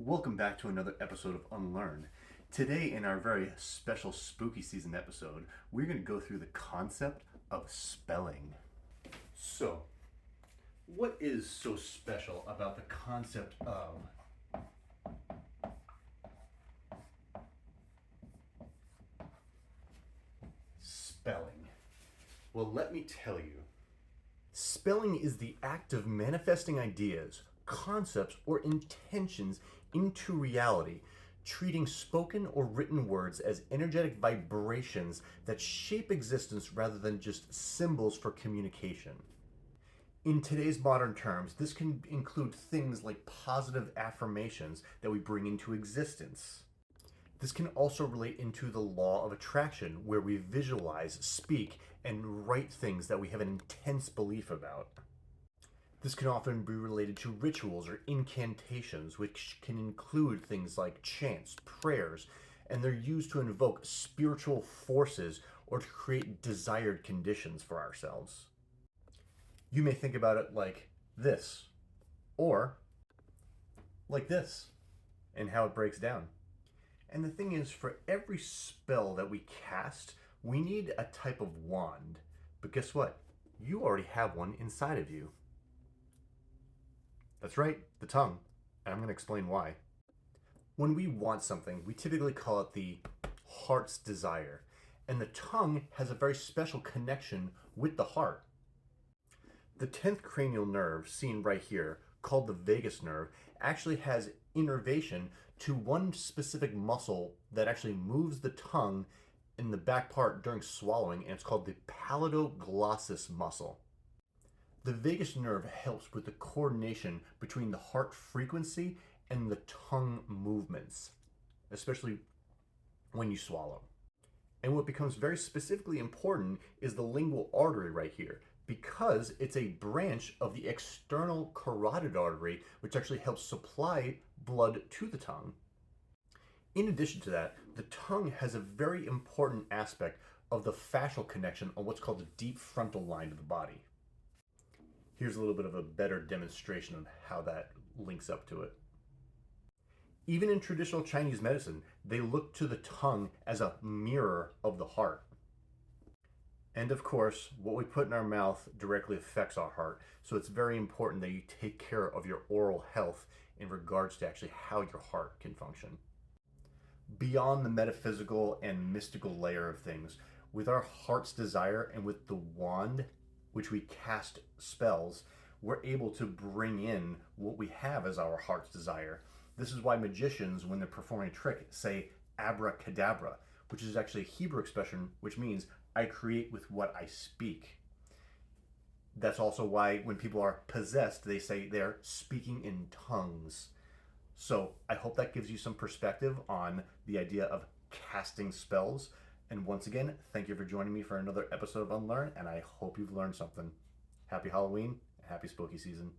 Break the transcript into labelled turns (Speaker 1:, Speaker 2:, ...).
Speaker 1: Welcome back to another episode of UNLEARN. Today, in our very special spooky season episode, we're going to go through the concept of spelling. So, what is so special about the concept of spelling? Well, let me tell you. Spelling is the act of manifesting ideas, concepts, or intentions into reality, treating spoken or written words as energetic vibrations that shape existence rather than just symbols for communication. In today's modern terms, this can include things like positive affirmations that we bring into existence. This can also relate into the law of attraction, where we visualize, speak, and write things that we have an intense belief about. This can often be related to rituals or incantations, which can include things like chants, prayers, and they're used to invoke spiritual forces or to create desired conditions for ourselves. You may think about it like this, or like this, and how it breaks down. And the thing is, for every spell that we cast, we need a type of wand. But guess what? You already have one inside of you. That's right, the tongue. And I'm going to explain why. When we want something, we typically call it the heart's desire. And the tongue has a very special connection with the heart. The 10th cranial nerve, seen right here, called the vagus nerve, actually has innervation to one specific muscle that actually moves the tongue in the back part during swallowing, and it's called the paladoglossus muscle. The vagus nerve helps with the coordination between the heart frequency and the tongue movements, especially when you swallow. And what becomes very specifically important is the lingual artery right here, because it's a branch of the external carotid artery, which actually helps supply blood to the tongue. In addition to that, the tongue has a very important aspect of the fascial connection on what's called the deep frontal line of the body. Here's a little bit of a better demonstration of how that links up to it. Even in traditional Chinese medicine, they look to the tongue as a mirror of the heart. And of course, what we put in our mouth directly affects our heart, so it's very important that you take care of your oral health in regards to actually how your heart can function. Beyond the metaphysical and mystical layer of things, with our heart's desire and with the wand, which we cast spells, we're able to bring in what we have as our heart's desire. This is why magicians, when they're performing a trick, say abracadabra, which is actually a Hebrew expression, which means I create with what I speak. That's also why when people are possessed, they say they're speaking in tongues. So I hope that gives you some perspective on the idea of casting spells. And once again, thank you for joining me for another episode of UNLEARN, and I hope you've learned something. Happy Halloween, happy spooky season.